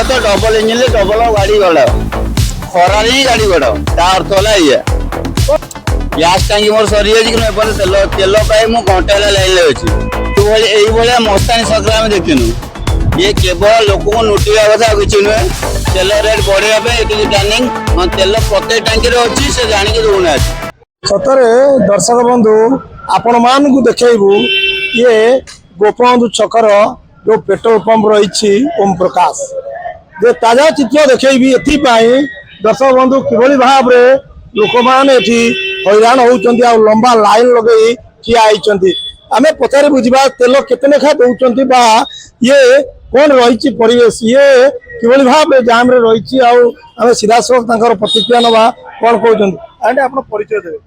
तो double engine double गाड़ी गड़ा खरा नहीं गाड़ी गड़ा अर्थ है ये गैस टांगी मोर सरी कि तेल तेल घंटे लाइन अच्छी ये मस्तानी सरकार देखिनु ये केवल लोक को लुटिया कथा किसी नुहे तेल रेट बढ़ाई प्लानिंग तेल प्रत्येक टांकी अच्छी से जानिक दौना सतरे दर्शक बंधु आपण मान देखु ये गोपबंधु छकर जो पेट्रोल पंप रही ओम प्रकाश जे ताजा चित्र देखी एपाई दर्शक बंधु किभली भाव लोक मैंने हैरान होती लंबा लाइन लगे ठिया होती आमे पचारे बुझा तेल केते लेखा दौरान बा ये कौन रही परिवेश ये किभली भाव जाम रही आम सीधा सड़क प्रतिक्रिया नवा कौन कहते आप परिचय देवे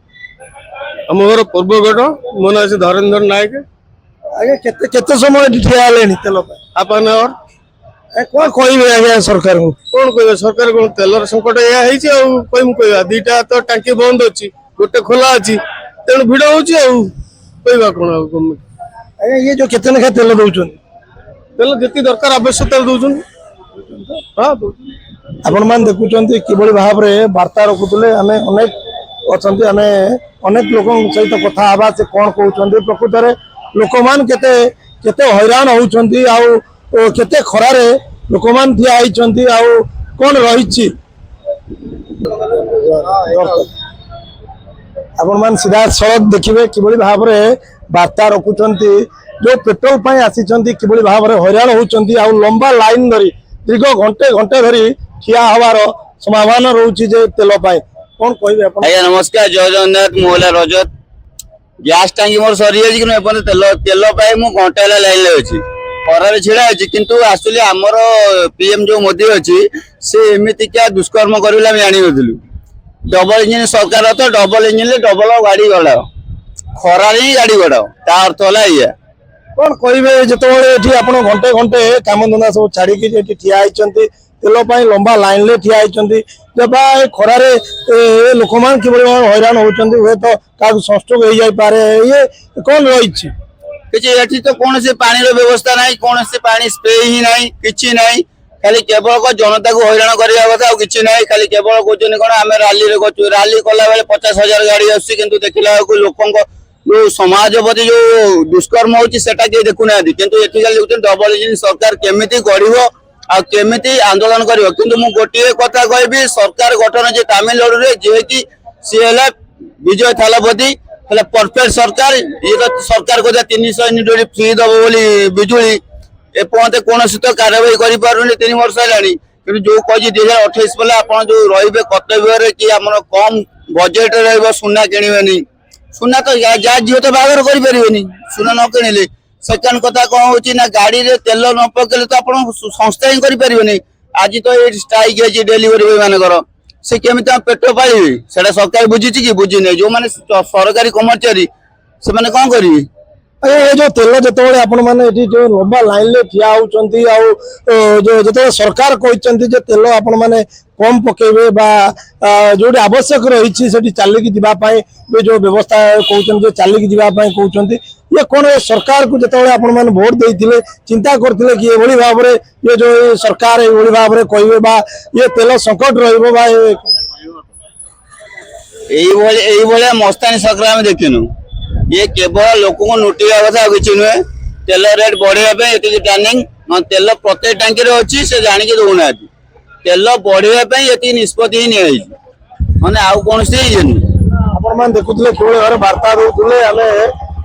आम घर पूर्वगढ़ मो ना धरेन्द्र नायक आगे केते समय ठिया हेले तेल हाफ एन आवर कौन कहे आज्ञा सरकार को कौन कह सरकार कौन तेलर संकट या कह दीटा तो टांकी बंद अच्छी गोटे खोला अच्छी तेणु भिड़ होगा कौन गवर्नमेंट आज्ञा ये जो केते लेखा तेल दौरान तेल जी दरकार आवश्यक तेल दौन हाँ आपण मान देखुं किभली भाव में वार्ता रखुले आम अनेक अच्छा आम अनेक लोक सहित कथा हवा से कौन कहते प्रकृत में लोक मान केते केते हैरान होउछंती आउ केते खरारे लोक मान ठिया होइछंती आउ कौन रही आपण मान सीधा सड़क देखिए किभली भाव में वार्ता रखुंती जो पेट्रोल पाई आसी किभली भाव में हैरान होउछंती आउ लंबा लाइन धरी दीर्घ घंटे घंटे धरी ठिया हवार संभावना रोचे तेल पाई कौन कहे आज्ञा नमस्कार जय जगन्नाथ मोहला रजत गैस टांगी मोर सरी कि तेल तेल घंटे लाइन अच्छी खरार छिड़ा अच्छी किंतु एक्चुअली आमर पीएम जो मोदी अच्छी से एमती क्या दुष्कर्म कर जानी डबल इंजिन सरकार तो डबल इंजिन डबल गाड़ी गड़ा खरार ही गाड़ी गड़ा अर्थ है ये कौन कहे जो आप घंटे घंटे काम धंदा सब छाड़ी ठिया होती तेल लंबा लाइन ले ठिया होती जब खरारे लोक मान कि हैरान होती हुए तो क्या संस्ट्रोक हो जाए ये कौन रही कि तो कौन से पानी व्यवस्था ना कौन से पानी स्प्रे ही ना कि ना खाली केवल जनता को हैरान करने कथा कि ना खाली केवल कहते कौन आम राली राली कला बेले 50,000 गाड़ी आस देखला लोक जो समाज प्रति जो दुष्कर्म होता देखुना कितु ये डबल इंजिन सरकार केमी गढ़ आमती आंदोलन कर गोटे कथा कहि सरकार गठन जे तामिलनाडु रे जे कि सी विजय थालापति परफेक्ट सरकार ये तो सरकार को 300 यूनिट फ्री दब बोली बिजुली एपर्यंत कौन तो कार्रवाई कर 3 वर्ष है जो कही 2028 बेले आप जो रे कर्तव्य कि आम कम बजेट रुना किणवे सुना तो जहाँ झील तो बाहर करें सुना न किणिले सेकेंड कथा कौन होची ना गाड़ी रे तेल न पकेले तो आप संस्था ही करें आज तो ये स्ट्राइक है डेलीवरी मानकर से केमी पेट पाइबे से सरकार बुझी कि बुझी नहीं जो मैंने सरकारी कर्मचारी से मैंने कौन करेंगे ये जो तेल जो आपण मैंने जो लंबा लाइन ले ठिया होती जो सरकार कहते तेल आपण मैंने कम पकेबे जो आवश्यक रही चलिकी जावाई जो व्यवस्था कहते चलिकी जावाई कहते ये कौन सरकार को जो आपण मैंने भोट देते चिंता करते कि ये भाव में ये जो सरकार ये भाव में कहे ये तेल संकट रही मस्तानी सरकार देखिनु ये केवल लोक को लुटिया कथा किसी नुहे तेल रेट बढ़ाई प्लानिंग तेल प्रत्येक टांकी अच्छी से जानिक दौना तेल बढ़ाई ये निष्पत्ति ही माने आउ कौन से आप देखुले कि वार्ता दूसरे आम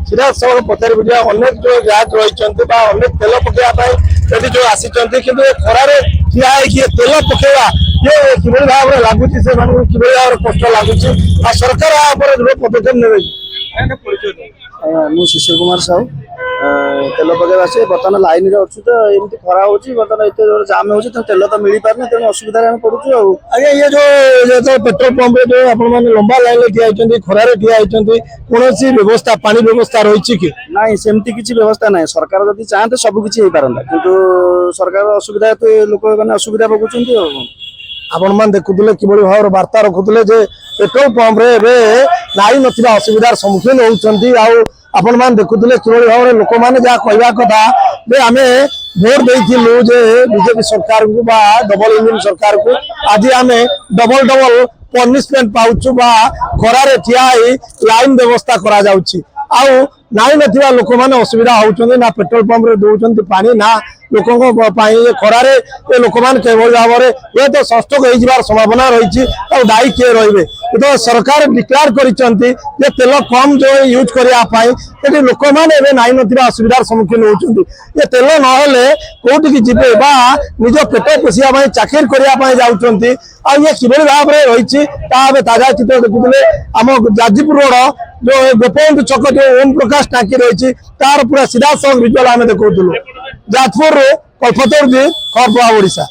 सीधा सब पचार बुझा अनेक जो जात रही अनेक तेल पकड़ा जो आसी कि खरारे ठिया तेल पकेवा ये किभली भाव में लगुच से किभली भाव में कष्ट लगुच सरकार पदक्षेप ने शिशिर कुमार साहू तेल पकेवा से बर्तमान लाइन रे अच्छी तो एमती खरा होची बर्तमान इतने जोर जाम होची तो तेल तो मिल पारना तेणु असुविधा पड़ुଛୁ आज्ञा ये जो पेट्रोल पंप जो आपण मैंने लंबा लाइन में ठिया होती खरारे ठिया होती कौन व्यवस्था पानी व्यवस्था रही कि ना सेमती किसी व्यवस्था ना सरकार जब चाहते सब किसी हो पारंता किंतु सरकार असुविधा तो लोक मैंने असुविधा भोगुंट आपण मान देखुले किभली भाव वार्ता रखुले पेट्रोल पंप रे नाई नथिबा असुविधार सम्मुखीन होउछंती आपण मान देखुले किभଳି भाବରେ ଲୋକମାନେ ଯାହା କହିବା କଥା ଯେ ଆମେ ଭୋଟ ଦେଇଥିଲୁ ଯେ ବିଜେପି ସରକାରକୁ ବା ଡବଲ ଇଞ୍ଜିନ ସରକାରକୁ ଆଜି ଆମେ ଡବଲ ପନିଶମେଣ୍ଟ ପାଉଛୁ ବା ଖରାରେ ଠିଆ ହେଇ ଲାଇନ ବ୍ୟବସ୍ଥା କରାଯାଉଛି ଆଉ ନାଇଁ ନଥିବା ଲୋକମାନେ ଅସୁବିଧା ହଉଛନ୍ତି ନା ପେଟ୍ରୋଲ ପମ୍ପରେ ଦଉଛନ୍ତି ପାଣି ନା ଲୋକଙ୍କ ପାଇଁ ଖରାରେ ଏ ଲୋକମାନେ କିଭଳି ଭାବରେ ହୁଏତ ସଂସ୍ଟ୍ରୋକ ହେଇଯିବାର ସମ୍ଭାବନା ରହିଛି ଆଉ ଦାୟୀ କିଏ ରହିବେ କିନ୍ତୁ ସରକାର ଡିକ୍ଲାର କରିଛନ୍ତି ଯେ ତେଲ କମ ଯୋଉ ୟୁଜ କରିବା ପାଇଁ ସେଠି ଲୋକମାନେ ଏବେ ନାଇଁ ନଥିବା ଅସୁବିଧାର ସମ୍ମୁଖୀନ ହଉଛନ୍ତି ଏ ତେଲ ନହେଲେ କୋଉଠିକି ଯିବେ ବା ନିଜ ପେଟ ପୋଷିବା ପାଇଁ ଚାକିରି କରିବା ପାଇଁ ଯାଉଛନ୍ତି ଆଉ ଇଏ କିଭଳି ଭାବରେ ରହିଛି ତାହା ଏବେ ତାଜା ଚିତ୍ର ଦେଖୁଥିଲେ ଆମ ଯାଜପୁର ରୋଡ जो गोपबंधु छक जो ओम प्रकाश टांकी रही तार पूरा सीधा सड़क विजुअल आम देखुलू जाजपुर कल्पतरू जी खबरपुर ओडिशा।